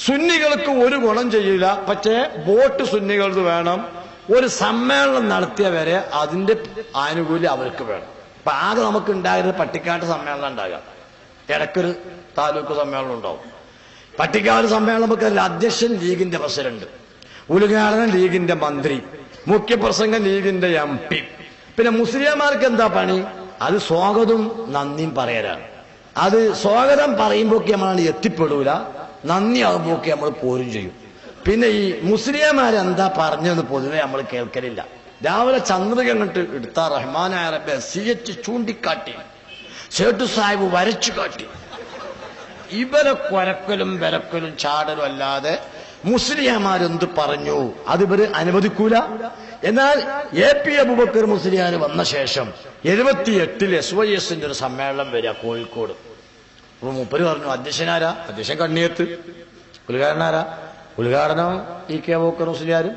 സുന്നികൾക്ക് ഒരു ഗുണം ചെയ്യില്ല. പക്ഷേ വോട്ട് സുന്നികൾക്ക് വേണം. ഒരു സമ്മേളനം നടത്തിയ വരെ അതിന്റെ ആനുകൂല്യം അവർക്ക് വേണം. അപ്പൊ ആകെ നമുക്ക് ഉണ്ടായത് പട്ടിക്കാട്ട് സമ്മേളനം ഉണ്ടാകാം, ഇടയ്ക്കൊരു താലൂക്ക് സമ്മേളനം ഉണ്ടാവും. പട്ടിക്കാട് സമ്മേളനം നമുക്കറിയില്ല. അധ്യക്ഷൻ ലീഗിന്റെ പ്രസിഡന്റ്, ഉദ്ഘാടനം ലീഗിന്റെ മന്ത്രി, മുഖ്യപ്രസംഗം ലീഗിന്റെ MP. പിന്നെ മുസ്ലിംമാർക്ക് എന്താ പണി? അത് സ്വാഗതവും നന്ദിയും പറയലാണ്. അത് സ്വാഗതം പറയുമ്പോഴൊക്കെ നമ്മളാണ് എത്തിപ്പെടൂല, നന്ദി ആകുമ്പോഴൊക്കെ നമ്മൾ പോരും ചെയ്യും. പിന്നെ ഈ മുസ്ലിംമാരെന്താ പറഞ്ഞെന്ന് പൊതുവെ നമ്മൾ കേൾക്കലില്ല. രാവിലെ ചന്ദ്രിക കണ്ടിട്ട് എടുത്ത റഹ്മാനായ റബ്ബെ CH ചൂണ്ടിക്കാട്ടി, സേട്ടു സാഹിബ് വരച്ചു കാട്ടി, ഇവരെ കൊരക്കലും വിരക്കലും ചാടലും അല്ലാതെ മുസ്ലിംമാരെന്ത് പറഞ്ഞു അതിവര് അനുവദിക്കൂല. എന്നാൽ AP അബൂബക്കർ മുസ്ലിയാർ വന്ന ശേഷം 78 SYSന്റെ ഒരു സമ്മേളനം വരിക കോഴിക്കോട്. അപ്പൊ മൂപ്പര് പറഞ്ഞു, അധ്യക്ഷനാരാ? അധ്യക്ഷൻ കണ്ണിയത്ത്. ഉദ്ഘാടനാരാ? ഉദ്ഘാടനം EK അബൂബക്കർ മുസ്ലിയാരും.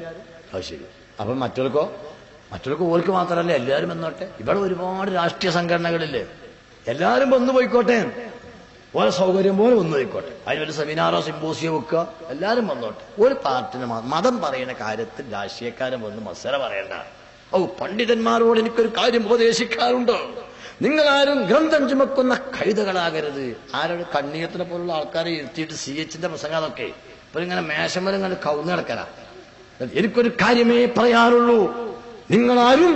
അത് ശരി. അപ്പൊ മറ്റവർക്ക് ഓർക്ക് മാത്രമല്ല, എല്ലാവരും വന്നോട്ടെ. ഇവിടെ ഒരുപാട് രാഷ്ട്രീയ സംഘടനകളില്ലേ, എല്ലാവരും വന്നു പോയിക്കോട്ടെ, ഓരോ സൗകര്യം പോലെ വന്നു പോയിക്കോട്ടെ. അതിനൊരു സെമിനാറോ സിമ്പോസിയോ വെക്കുക, എല്ലാവരും വന്നോട്ടെ. ഒരു പാർട്ടിന് മതം പറയുന്ന കാര്യത്തിൽ രാഷ്ട്രീയക്കാരൻ വന്ന് മത്സര പറയണ്ട. പണ്ഡിതന്മാരോട് എനിക്കൊരു കാര്യം ഉപദേശിക്കാറുണ്ട്, നിങ്ങളാരും ഗ്രന്ഥം ചുമക്കുന്ന കഴുതകളാകരുത്. ആരോട്? കണ്ണീയത്തിനെ പോലുള്ള ആൾക്കാരെ ഇരുത്തിയിട്ട് CHന്റെ പ്രസംഗം അതൊക്കെ ഇപ്പൊ ഇങ്ങനെ മേശമരം ഇങ്ങനെ കവുന്ന് കിടക്കല. എനിക്കൊരു കാര്യമേ പറയാറുള്ളൂ, നിങ്ങളാരും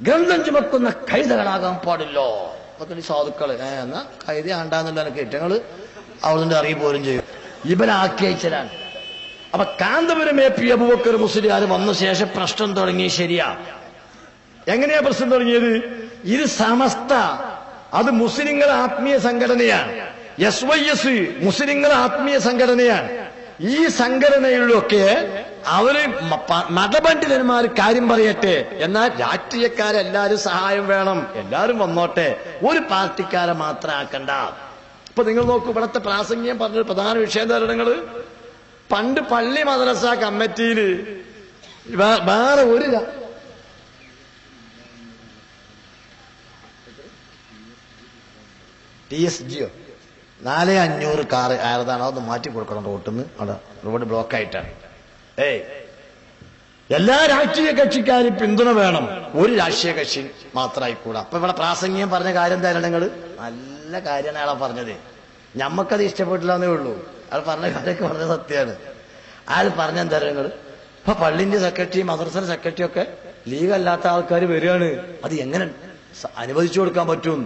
ഗ്രന്ഥം ചുമക്കുന്ന കഴുതകളാകാൻ പാടില്ലോ. അതൊക്കെ സാധുക്കള് എന്നാ കൈത ആണ്ടാന്നുള്ള കേട്ടങ്ങള് അവിടെ അറിയി പോലും ചെയ്യും. ഇവനാക്കി അയച്ചലാണ്. അപ്പൊ കാന്തപുരം AP അബൂബക്കർ മുസ്ലിയാർ വന്ന ശേഷം പ്രശ്നം തുടങ്ങി. ശരിയാ. എങ്ങനെയാ പ്രശ്നം തുടങ്ങിയത്? ഇത് സമസ്ത, അത് മുസ്ലിങ്ങളെ ആത്മീയ സംഘടനയാണ്. SYS മുസ്ലിങ്ങളെ ആത്മീയ സംഘടനയാണ്. ഈ സംഘടനയിലൊക്കെ അവര് മതപണ്ഡിതന്മാർ കാര്യം പറയട്ടെ, എന്നാൽ രാഷ്ട്രീയക്കാരെല്ലാരും സഹായം വേണം, എല്ലാരും വന്നോട്ടെ, ഒരു പാർട്ടിക്കാരെ മാത്രം ആക്കണ്ട. ഇപ്പൊ നിങ്ങൾ നോക്കൂ, ഇവിടത്തെ പ്രാസംഗികം പറഞ്ഞൊരു പ്രധാന വിഷയം തരണങ്ങള്, പണ്ട് പള്ളി മദ്രസ കമ്മിറ്റിയില് വേറെ ഒരു TSGയോ 4500 കാറ് ആയതാണ്. അതൊന്ന് മാറ്റി കൊടുക്കണം റോട്ടിന്ന്. അവിടെ റോഡ് ബ്ലോക്ക് ആയിട്ടാണ്. എല്ലാ രാഷ്ട്രീയ കക്ഷിക്കാരും പിന്തുണ വേണം, ഒരു രാഷ്ട്രീയ കക്ഷി മാത്രമായിക്കൂടാ. അപ്പൊ ഇവിടെ പ്രാസംഗികം പറഞ്ഞ കാര്യം എന്തായാലും നിങ്ങൾ നല്ല കാര്യമാണ് അയാളെ പറഞ്ഞത്. ഞമ്മക്കത് ഇഷ്ടപ്പെട്ടില്ല എന്നേ ഉള്ളൂ. അയാൾ പറഞ്ഞ കാര്യമൊക്കെ വളരെ സത്യമാണ്. അയാൾ പറഞ്ഞ എന്താ നിങ്ങൾ, ഇപ്പൊ പള്ളിന്റെ സെക്രട്ടറി മദ്രസ സെക്രട്ടറി ഒക്കെ ലീഗ് അല്ലാത്ത ആൾക്കാർ വരികയാണ്, അത് എങ്ങനെ അനുവദിച്ചു കൊടുക്കാൻ പറ്റും?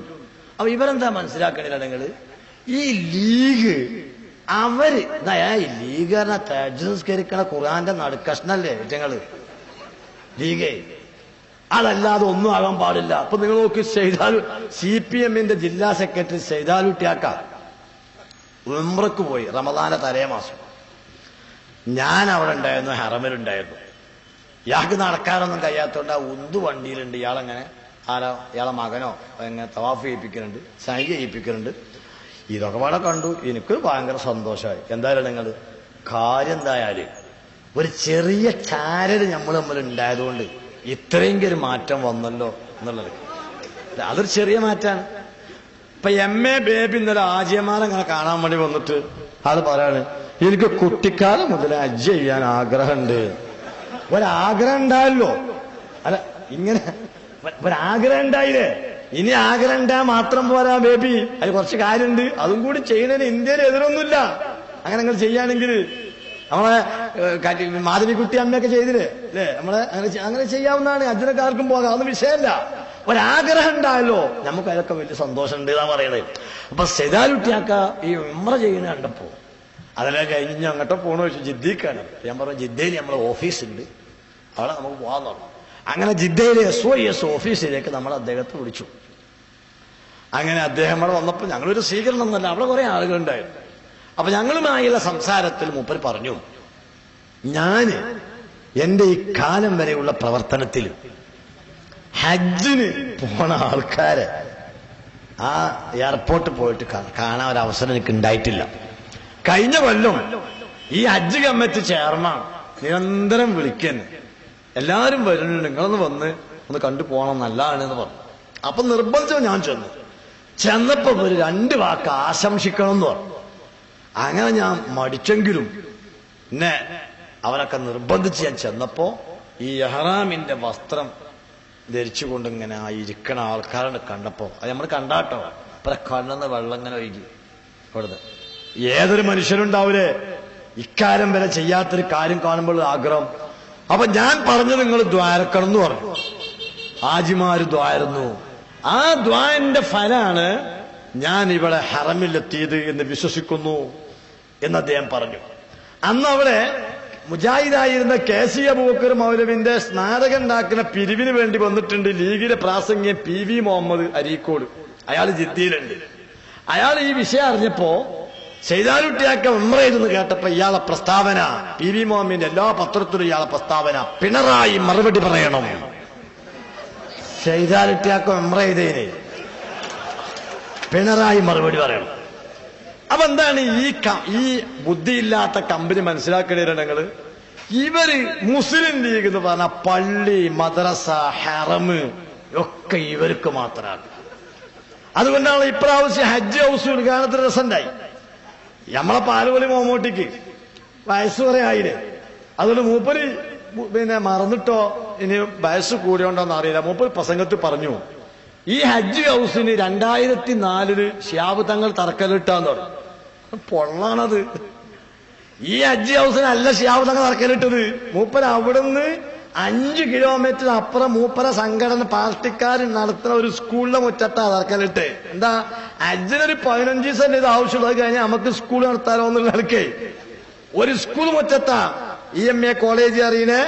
അപ്പൊ ഇവരെന്താ മനസ്സിലാക്കണില്ല നിങ്ങൾ, ഈ ലീഗ് അവര് ലീഗ് പറഞ്ഞ തജ്സ്കരിക്കണ ഖുർആന്റെ നടുക്കഷ്ണല്ലേ ഞങ്ങള് ലീഗേ, അതല്ലാതെ ഒന്നും ആകാൻ പാടില്ല. അപ്പൊ നിങ്ങൾ നോക്കി, CPMന്റെ ജില്ലാ സെക്രട്ടറി സൈദാലുട്ടിയാക്ക ഉംറക്ക് പോയി റമദാന്റെ തലേമാസം. ഞാൻ അവിടെ ഉണ്ടായിരുന്നു, ഹറമിലുണ്ടായിരുന്നു. ഇയാൾക്ക് നടക്കാനൊന്നും കഴിയാത്തോണ്ട് ആ ഉന്തു വണ്ടിയിലുണ്ട്. ഇയാളെങ്ങനെ ഇയാളെ മകനോ എങ്ങനെ തവാഫ് ചെയ്യിപ്പിക്കുന്നുണ്ട്, സൈ ചെയ്യിപ്പിക്കുന്നുണ്ട്. ഇതൊക്കെ പാടെ കണ്ടു. എനിക്ക് ഭയങ്കര സന്തോഷമായി. എന്തായാലും നിങ്ങൾ കാര്യം എന്തായാലും ഒരു ചെറിയ ചാരൽ നമ്മൾ തമ്മിൽ ഉണ്ടായതുകൊണ്ട് ഇത്രയെങ്കിലും ഒരു മാറ്റം വന്നല്ലോ എന്നുള്ളത്, അതൊരു ചെറിയ മാറ്റാണ്. ഇപ്പൊ MA ബേബി ഇന്നലെ ആജിയമാരങ്ങനെ കാണാൻ വേണ്ടി വന്നിട്ട് ആള് പറയാണ്, എനിക്ക് കുട്ടിക്കാലം മുതൽ ഹജ്ജ് ചെയ്യാൻ ആഗ്രഹമുണ്ട്. ഒരാഗ്രഹം ഉണ്ടായല്ലോ, അല്ല ഇങ്ങനെ ഒരാഗ്രഹം ഉണ്ടായില്ലേ, ഇനി ആഗ്രഹം ഉണ്ടാ മാത്രം പോരാ ബേബി, അത് കുറച്ച് കാര്യമുണ്ട്, അതും കൂടി ചെയ്യുന്നതിന് ഇന്ത്യയിൽ എതിരൊന്നുമില്ല. അങ്ങനെ നിങ്ങൾ ചെയ്യാണെങ്കിൽ നമ്മളെ മാധവിക്കുട്ടി അമ്മയൊക്കെ ചെയ്തില്ലേ അല്ലേ, നമ്മളെ അങ്ങനെ ചെയ്യാവുന്നതാണ്. അജ്ജനക്കാർക്കും പോകാം, അതൊന്നും വിഷയമല്ല. ഒരാഗ്രഹം ഉണ്ടായല്ലോ, നമുക്ക് അതൊക്കെ വലിയ സന്തോഷം ഉണ്ട് എന്നാ പറയണത്. അപ്പൊ സൈദാലുട്ടിയാക്ക ഈ ഉംറ ചെയ്യുന്ന കണ്ടപ്പോ അതെല്ലാം കഴിഞ്ഞ് അങ്ങോട്ട് പോകണ വെച്ചു ജിദ്ദീക്കാണ്. ഞാൻ പറഞ്ഞു, ജിദ്ദയിൽ നമ്മളെ ഓഫീസുണ്ട്, അവിടെ നമുക്ക് പോകാൻ പറഞ്ഞു. അങ്ങനെ ജിദ്ദയിലെ SYS ഓഫീസിലേക്ക് നമ്മൾ അദ്ദേഹത്തെ വിളിച്ചു. അങ്ങനെ അദ്ദേഹം അവിടെ വന്നപ്പോൾ ഞങ്ങളൊരു സ്വീകരണം എന്നല്ല, അവിടെ കുറെ ആളുകളുണ്ടായിരുന്നു. അപ്പൊ ഞങ്ങളുമായുള്ള സംസാരത്തിൽ മൂപ്പർ പറഞ്ഞു, ഞാന് എന്റെ ഈ കാലം വരെയുള്ള പ്രവർത്തനത്തിൽ ഹജ്ജിന് പോണ ആൾക്കാരെ ആ എയർപോർട്ടിൽ പോയിട്ട് കാണാൻ ഒരു അവസരം എനിക്ക് ഉണ്ടായിട്ടില്ല. കഴിഞ്ഞ കൊല്ലം ഈ ഹജ്ജ് കമ്മിറ്റി ചെയർമാൻ നിരന്തരം വിളിക്കുന്നു, എല്ലാവരും വരുന്നുണ്ട്, നിങ്ങളൊന്ന് വന്ന് ഒന്ന് കണ്ടു പോകണം, നല്ലതാണെന്ന് പറഞ്ഞു. അപ്പൊ നിർബന്ധിച്ചോ ഞാൻ ചെന്നപ്പോ ഒരു 2 വാക്ക് ആശംസിക്കണം എന്ന് പറഞ്ഞു. അങ്ങനെ ഞാൻ മടിച്ചെങ്കിലും എന്നെ അവരൊക്കെ നിർബന്ധിച്ച് ഞാൻ ചെന്നപ്പോ ഈ ഇഹ്റാമിന്റെ വസ്ത്രം ധരിച്ചുകൊണ്ട് ഇങ്ങനെ ആ ഇരിക്കണ ആൾക്കാരെ കണ്ടപ്പോ അത് നമ്മൾ കണ്ടാട്ടോ ഇപ്പഴ കണ്ണെന്ന് വെള്ളം ഇങ്ങനെ ഒഴുകി കൊടുത്ത്. ഏതൊരു മനുഷ്യനുണ്ടാവൂലേ ഇക്കാര്യം വരെ ചെയ്യാത്തൊരു കാര്യം കാണുമ്പോൾ ആഗ്രഹം. അപ്പൊ ഞാൻ പറഞ്ഞു നിങ്ങൾ ദ്വാരക്കണം എന്ന് പറഞ്ഞു. ഹാജിമാര് ദ്വാരുന്നു. ആ ദ്വാന്റെ ഫലാണ് ഞാൻ ഇവിടെ ഹറമിലെത്തിയത് എന്ന് വിശ്വസിക്കുന്നു എന്ന് അദ്ദേഹം പറഞ്ഞു. അന്ന് അവിടെ മുജാഹിദായിരുന്ന KC അബൂബക്കർ മൗലവിന്റെ സ്മാരകം ഉണ്ടാക്കുന്ന പിരിവിന് വേണ്ടി വന്നിട്ടുണ്ട് ലീഗിലെ പ്രാസംഗ്യൻ PV മുഹമ്മദ് അരീക്കോട്. അയാൾ ജിദ്ദയിലുണ്ട്. അയാൾ ഈ വിഷയം അറിഞ്ഞപ്പോ സൈദാലുട്ടിയാക്ക ഉംറ ചെയ്തെന്ന് കേട്ടപ്പോ ഇയാളെ പ്രസ്താവന PV മുഹമ്മദിന്റെ എല്ലാ പത്രത്തിലും ഇയാളെ പ്രസ്താവന പിണറായി മറുപടി പറയണം. സൈദാലുട്ടിയാക്ക ഉംറ ചെയ്തതിന് പിണറായി മറുപടി പറയണം. അപ്പൊ എന്താണ് ഈ ബുദ്ധിയില്ലാത്ത കമ്പനി മനസ്സിലാക്കേണ്ടത്? ഞങ്ങള് ഇവര് മുസ്ലിം ലീഗ് എന്ന് പറഞ്ഞ പള്ളി, മദ്രസ, ഹറമ് ഒക്കെ ഇവർക്ക് മാത്രമാണ്. അതുകൊണ്ടാണ് ഇപ്രാവശ്യം ഹജ്ജ് ഹൗസ് ഉദ്ഘാടനത്തിന് രസമുണ്ടായി. നമ്മളെ പാലുപൊളി മോമോട്ടിക്ക് വയസ്സ് കുറെ ആയില്ലേ. അതുകൊണ്ട് മൂപ്പര് മറന്നിട്ടോ ഇനി വയസ്സ് കൂടിയോണ്ടോന്ന് അറിയില്ല. മൂപ്പര് പ്രസംഗത്തിൽ പറഞ്ഞു ഈ ഹജ്ജ് ഹൗസിന് 2004 ശിഹാബ് തങ്ങൾ തറക്കല്ലിട്ടാന്ന് പറഞ്ഞു. പൊള്ളാണത്. ഈ ഹജ്ജ് ഹൗസിനല്ല ശിഹാബ് തങ്ങൾ തറക്കല്ലിട്ടത്. മൂപ്പര അവിടുന്ന് 5 കിലോമീറ്റർ അപ്പുറം മൂപ്പര സംഘടന പാർട്ടിക്കാർ നടത്തുന്ന ഒരു സ്കൂളിലെ മുറ്റത്താ തറക്കല്ലിട്ട്. എന്താ ഹജ്ജിനൊരു 15 ദിവസം ഇത് ആവശ്യമുള്ളത് കഴിഞ്ഞാൽ നമുക്ക് സ്കൂൾ നടത്താലോ എന്നുള്ളവർക്ക് ഒരു സ്കൂൾ മുറ്റത്താ. EMA കോളേജ് അറിയുന്നേ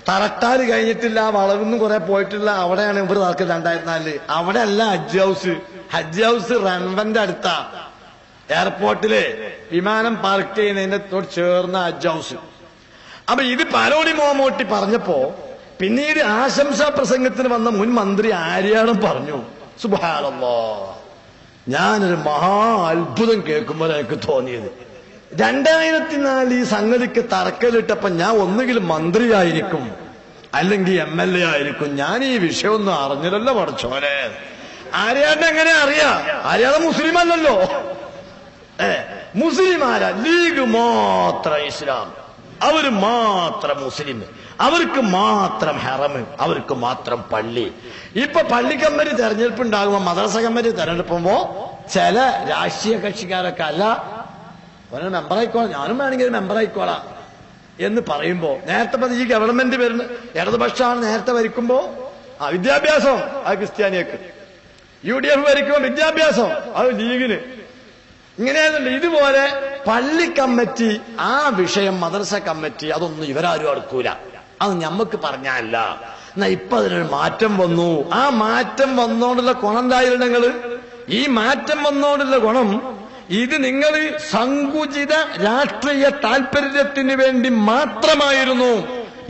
തറട്ടാല് കഴിഞ്ഞിട്ടില്ല, വളവൊന്നും കുറെ പോയിട്ടില്ല. അവിടെയാണ് ഇവർ തറക്കൽ 2004. അവിടെ അല്ല ഹജ്ജ് ഹൗസ്. ഹജ്ജ് ഹൗസ് റൺവന്റെ അടുത്താ, എയർപോർട്ടില് വിമാനം പാർക്ക് ചെയ്യുന്നതിന്റെ തൊട്ട് ചേർന്ന ഹജ്ജ് ഹൗസ്. അപ്പൊ ഇത് പാലോളി മോമോട്ടി പറഞ്ഞപ്പോ പിന്നീട് ആശംസാ പ്രസംഗത്തിന് വന്ന മുൻ മന്ത്രി ആര്യാടും പറഞ്ഞു, സുബ്ഹാനല്ലാഹ്, ഞാനൊരു മഹാ അത്ഭുതം കേൾക്കുമ്പോൾ എനിക്ക് തോന്നിയത് 2004 ഈ സംഗതിക്ക് തറക്കല്ലിട്ടപ്പോ ഞാൻ ഒന്നുകിൽ മന്ത്രിയായിരിക്കും അല്ലെങ്കിൽ MLA ആയിരിക്കും. ഞാൻ ഈ വിഷയമൊന്നും അറിഞ്ഞില്ലല്ലോ പഠിച്ചോനെ. ആര്യാണ്ട് എങ്ങനെ അറിയാം? ആര്യാതെ മുസ്ലിം അല്ലല്ലോ. മുസ്ലിം ആരാ? ലീഗ് മാത്രം ഇസ്ലാം, അവര് മാത്രം മുസ്ലിം, അവർക്ക് മാത്രം ഹറമ്, അവർക്ക് മാത്രം പള്ളി. ഇപ്പൊ പള്ളി കമ്മിറ്റി തെരഞ്ഞെടുപ്പ് ഉണ്ടാകുമ്പോ, മദ്രസ കമ്മിറ്റി തെരഞ്ഞെടുപ്പുമ്പോ ചില രാഷ്ട്രീയ കക്ഷിക്കാരൊക്കെ അല്ല ഒരു മെമ്പറായിക്കോളാം, ഞാനും വേണമെങ്കിൽ ഒരു മെമ്പറായിക്കോളാം എന്ന് പറയുമ്പോ നേരത്തെ ഈ ഗവൺമെന്റ് വരുന്ന ഇടതുപക്ഷമാണ് നേരത്തെ ഭരിക്കുമ്പോ വിദ്യാഭ്യാസം അത് ക്രിസ്ത്യാനിയൊക്കെ, UDF ഭരിക്കുമ്പോ വിദ്യാഭ്യാസം അത് ലീഗിന്, ഇങ്ങനെയാണല്ലോ. ഇതുപോലെ പള്ളി കമ്മിറ്റി, ആ വിഷയം മദ്രസ കമ്മിറ്റി, അതൊന്നും ഇവരാരും അടുക്കൂല. അത് ഞമ്മക്ക് പറഞ്ഞല്ല. എന്നാ ഇപ്പൊ അതിനൊരു മാറ്റം വന്നു. ആ മാറ്റം വന്നോണ്ടുള്ള ഗുണം എന്തായിരുന്നു? നിങ്ങള് ഈ മാറ്റം വന്നോണ്ടുള്ള ഗുണം ഇത് നിങ്ങൾ സങ്കുചിത രാഷ്ട്രീയ താല്പര്യത്തിന് വേണ്ടി മാത്രമായിരുന്നു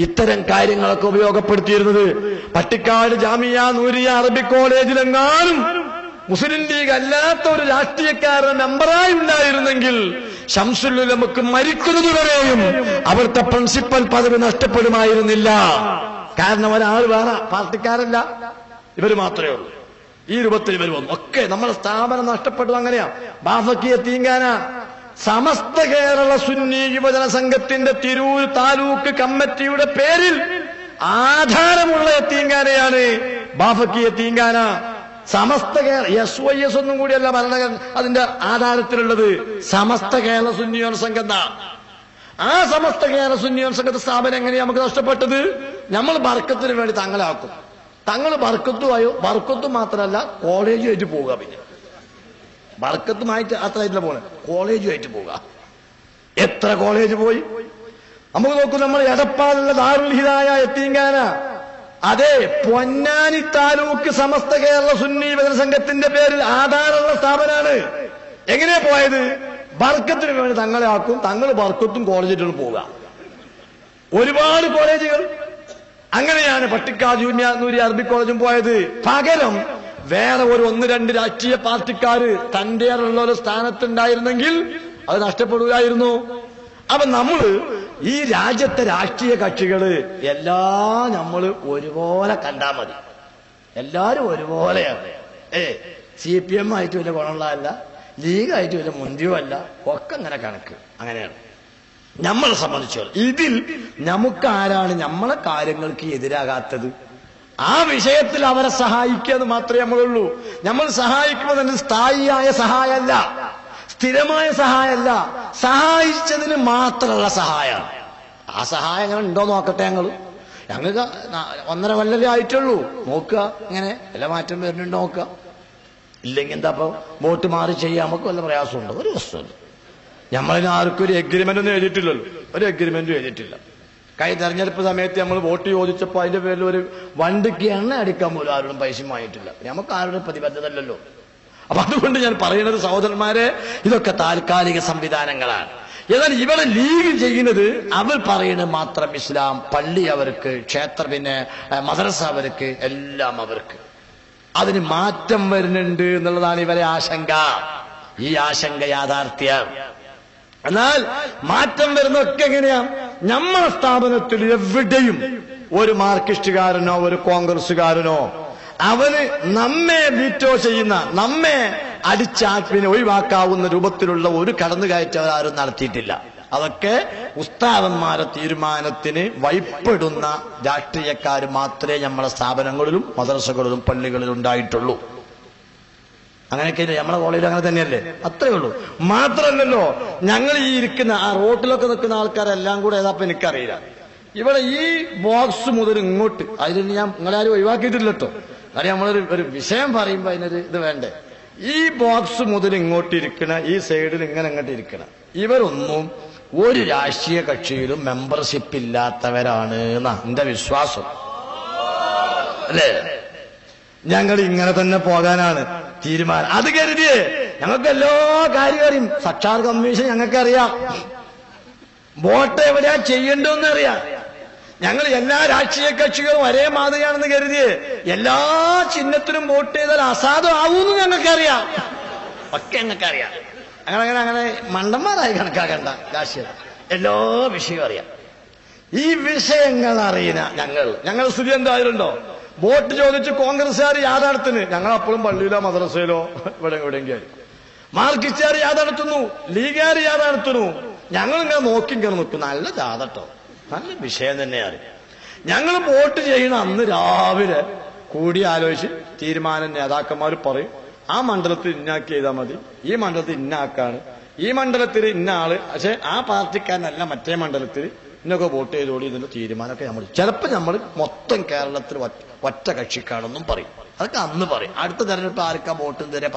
ഇത്തരം കാര്യങ്ങളൊക്കെ ഉപയോഗപ്പെടുത്തിയിരുന്നത്. പട്ടിക്കാട് ജാമിയ നൂരിയ അറബിക് കോളേജിലെങ്ങാനും മുസ്ലിം ലീഗ് അല്ലാത്ത ഒരു രാഷ്ട്രീയക്കാരൻ മെമ്പറായി ഉണ്ടായിരുന്നെങ്കിൽ ശംസുൽ ഉലമക്ക് മരിക്കുന്നത് വരെയും അവിടുത്തെ പ്രിൻസിപ്പൽ പദവി നഷ്ടപ്പെടുമായിരുന്നില്ല. കാരണം ഒരാൾ വേറെ പാർട്ടിക്കാരല്ല, ഇവര് മാത്രമേ ഉള്ളൂ. ഈ രൂപത്തിൽ ഇവർ വന്നു. ഒക്കെ നമ്മുടെ സ്ഥാപനം നഷ്ടപ്പെട്ടത് അങ്ങനെയാ. ബാഫക്കിയ തീങ്കാന സമസ്ത കേരള സുന്നി യുവജന സംഘത്തിന്റെ തിരൂർ താലൂക്ക് കമ്മിറ്റിയുടെ പേരിൽ ആധാരമുള്ള തീങ്കാനയാണ് ബാഫക്കിയ തീങ്കാന. സമസ്ത കേരള SYS ഒന്നും കൂടിയല്ല ഭരണഘടന അതിന്റെ ആധാരത്തിലുള്ളത്. സമസ്ത കേരള സുന്നി യുവജന സംഘം. ആ സമസ്ത കേരള സുന്നി യുവജന സംഘത്തെ സ്ഥാപനം എങ്ങനെയാ നമുക്ക് നഷ്ടപ്പെട്ടത്? നമ്മൾ ബർക്കത്തിന് വേണ്ടി തങ്ങളാക്കും. തങ്ങൾ ബർക്കത്തുമായോ, ബർക്കത്തും മാത്രമല്ല കോളേജുമായിട്ട് പോവുക. പിന്നെ ബർക്കത്തുമായിട്ട് അത്രയായിട്ടില്ല പോണെ, കോളേജുമായിട്ട് പോവുക. എത്ര കോളേജ് പോയി നമുക്ക് നോക്കൂ. നമ്മൾ എടപ്പാടുള്ള ദാറുൽ ഹിദായ യത്തീംഖാന, അതെ പൊന്നാനി താലൂക്ക് സമസ്ത കേരള സുന്നി യുവജന സംഘത്തിന്റെ പേരിൽ ആധാരമുള്ള സ്ഥാപനമാണ്. എങ്ങനെയാ പോയത്? ബർക്കത്തിന് വേണ്ടി തങ്ങളെ ആക്കും, തങ്ങൾ ബർക്കത്തും കോളേജിലും പോവുക. ഒരുപാട് കോളേജുകൾ അങ്ങനെയാണ്. പട്ടിക്കാട് ജൂനിയർ അറബിക് കോളേജും പോയത്. പകരം വേറെ ഒരു 1-2 രാഷ്ട്രീയ പാർട്ടിക്കാര് തന്റെ ഉള്ള ഒരു സ്ഥാനത്തുണ്ടായിരുന്നെങ്കിൽ അത് നഷ്ടപ്പെടുകയായിരുന്നു. അപ്പൊ നമ്മള് ഈ രാജ്യത്തെ രാഷ്ട്രീയ കക്ഷികള് എല്ലാം നമ്മൾ ഒരുപോലെ കണ്ടാ മതി. എല്ലാരും ഒരുപോലെയാണ്. CPM ആയിട്ട് വലിയ ഗുണമുള്ളതല്ല, ലീഗായിട്ട് വല്ല മുന്തിയോ അല്ല, ഒക്കെ അങ്ങനെ കണക്ക്. അങ്ങനെയാണ് നമ്മളെ സംബന്ധിച്ചോളം. ഇതിൽ നമുക്ക് ആരാണ് നമ്മളെ കാര്യങ്ങൾക്ക് എതിരാകാത്തത്? ആ വിഷയത്തിൽ അവരെ സഹായിക്കുക എന്ന് മാത്രമേ നമ്മളുള്ളൂ. നമ്മൾ സഹായിക്കുമ്പോൾ തന്നെ സ്ഥായിയായ സഹായമല്ല, സ്ഥിരമായ സഹായമല്ല, സഹായിച്ചതിന് മാത്രമുള്ള സഹായമാണ്. ആ സഹായം എങ്ങനെ ഉണ്ടോ നോക്കട്ടെ. ഞങ്ങൾക്ക് 1.5 കൊല്ലമേ ആയിട്ടുള്ളൂ. നോക്കുക ഇങ്ങനെ വല്ല മാറ്റം വരുന്നുണ്ടോ നോക്കുക. ഇല്ലെങ്കിൽ എന്താ ഇപ്പൊ വോട്ട് മാറി ചെയ്യാൻ നമുക്ക് വല്ല പ്രയാസമുണ്ടോ? ഒരു പ്രശ്നമില്ല. നമ്മളിന് ആർക്കും ഒരു എഗ്രിമെന്റ് ഒന്നും എഴുതിയിട്ടില്ലല്ലോ, ഒരു എഗ്രിമെന്റും എഴുതിയിട്ടില്ല. കഴിഞ്ഞ തെരഞ്ഞെടുപ്പ് സമയത്ത് നമ്മൾ വോട്ട് ചോദിച്ചപ്പോൾ അതിന്റെ പേരിൽ ഒരു വണ്ടിക്ക് എണ്ണ അടിക്കാൻ പോലും ആരോടും പൈസ വാങ്ങിയിട്ടില്ല. നമുക്ക് ആരുടെ പ്രതിബദ്ധത അല്ലല്ലോ. അപ്പൊ അതുകൊണ്ട് ഞാൻ പറയുന്നത് സഹോദരന്മാരെ, ഇതൊക്കെ താൽക്കാലിക സംവിധാനങ്ങളാണ്. എന്നാൽ ഇവിടെ ലീഗ് ചെയ്യുന്നത് അവർ പറയുന്നത് മാത്രം ഇസ്ലാം, പള്ളി അവർക്ക്, ക്ഷേത്ര പിന്നെ മദ്രസ അവർക്ക്, എല്ലാം അവർക്ക്. അതിന് മാറ്റം വരുന്നുണ്ട് എന്നുള്ളതാണ് ഇവരെ ആശങ്ക. ഈ ആശങ്ക യാഥാർത്ഥ്യം. എന്നാൽ മാറ്റം വരുന്നതൊക്കെ എങ്ങനെയാ? നമ്മളെ സ്ഥാപനത്തിൽ എവിടെയും ഒരു മാർക്സിസ്റ്റുകാരനോ ഒരു കോൺഗ്രസുകാരനോ അവന് നമ്മെ വീറ്റോ ചെയ്യുന്ന, നമ്മെ അടിച്ചാൽപ്പിനെ ഒഴിവാക്കാവുന്ന രൂപത്തിലുള്ള ഒരു കടന്നുകയറ്റം അവരാരും നടത്തിയിട്ടില്ല. അതൊക്കെ ഉസ്താദന്മാരെ തീരുമാനത്തിന് വഴിപ്പെടുന്ന രാഷ്ട്രീയക്കാർ മാത്രമേ നമ്മളെ സ്ഥാപനങ്ങളിലും മദ്രസകളിലും പള്ളികളിലും ഉണ്ടായിട്ടുള്ളൂ. അങ്ങനെയൊക്കെയല്ലേ നമ്മളെ കോളേജിൽ അങ്ങനെ തന്നെയല്ലേ? അത്രേ ഉള്ളൂ. മാത്രമല്ലല്ലോ, ഞങ്ങൾ ഈ ഇരിക്കുന്ന ആ റോട്ടിലൊക്കെ നിൽക്കുന്ന ആൾക്കാരെല്ലാം കൂടെ ഏതാപ്പം എനിക്കറിയില്ല. ഇവിടെ ഈ ബോക്സ് മുതൽ ഇങ്ങോട്ട്, അതിൽ ഞാൻ നിങ്ങളാരും ഒഴിവാക്കിയിട്ടില്ല കേട്ടോ. കാര്യം നമ്മളൊരു വിഷയം പറയുമ്പോ അതിനൊരു ഇത് വേണ്ടേ. ഈ ബോക്സ് മുതൽ ഇങ്ങോട്ട് ഇരിക്കണ, ഈ സൈഡിൽ ഇങ്ങനെ അങ്ങോട്ട് ഇരിക്കണം, ഇവരൊന്നും ഒരു രാഷ്ട്രീയ കക്ഷിയിലും മെമ്പർഷിപ്പ് ഇല്ലാത്തവരാണ് എന്നാ എന്റെ വിശ്വാസം. അല്ലേ? ഞങ്ങൾ ഇങ്ങനെ തന്നെ പോകാനാണ് തീരുമാനം. അത് കരുതിയേ ഞങ്ങൾക്ക് എല്ലാ കാര്യം അറിയും. സർക്കാർ കമ്മീഷൻ ഞങ്ങൾക്കറിയാം, വോട്ട് എവിടെയാ ചെയ്യേണ്ടതെന്ന് അറിയാം. ഞങ്ങൾ എല്ലാ രാഷ്ട്രീയ കക്ഷികളും ഒരേ മാതൃകയാണെന്ന് കരുതിയേ എല്ലാ ചിഹ്നത്തിനും വോട്ട് ചെയ്താൽ അസാധുവാകുമെന്ന് ഞങ്ങൾക്കറിയാം. ഒക്കെ ഞങ്ങൾക്കറിയാം. അങ്ങനെ മണ്ടന്മാരായി കണക്കാക്കണ്ട. രാഷ്ട്രീയം എല്ലാ വിഷയവും അറിയാം. ഈ വിഷയങ്ങൾ അറിയുന്ന ഞങ്ങൾ സ്ഥിതി എന്തായാലുണ്ടോ? വോട്ട് ചോദിച്ച് കോൺഗ്രസ്സുകാർ യാഥാർത്ഥ്യത്തിന് ഞങ്ങൾ അപ്പോഴും പള്ളിയിലോ മദ്രസയിലോ എവിടെയെങ്കിലും. മാർക്സിസ്റ്റുകാർ യാഥാർത്ഥ്യുന്നു, ലീഗുകാർ യാഥാർത്ഥ്യന്നു. ഞങ്ങളിങ്ങനെ നോക്കിങ്ങനെ നിൽക്കും. നല്ല ജാഥട്ടോ, നല്ല വിഷയം തന്നെയാണ്. ഞങ്ങൾ വോട്ട് ചെയ്യണ അന്ന് രാവിലെ കൂടി ആലോചിച്ച് തീരുമാനം നേതാക്കന്മാർ പറയും. ആ മണ്ഡലത്തിൽ ഇന്നാക്കി ചെയ്താൽ മതി, ഈ മണ്ഡലത്തിൽ ഇന്നാക്കാണ്, ഈ മണ്ഡലത്തിൽ ഇന്ന ആള്, പക്ഷെ ആ പാർട്ടിക്കാരനല്ല മറ്റേ മണ്ഡലത്തിൽ ഇന്നൊക്കെ വോട്ട് ചെയ്തോളി. ഇതിന്റെ തീരുമാനമൊക്കെ നമ്മൾ ചിലപ്പോൾ നമ്മൾ മൊത്തം കേരളത്തിൽ ഒറ്റ കക്ഷിക്കാണെന്നും പറയും. അതൊക്കെ അന്ന് പറയും. അടുത്ത തെരഞ്ഞെടുപ്പ് ആർക്കാ വോട്ട് തരെ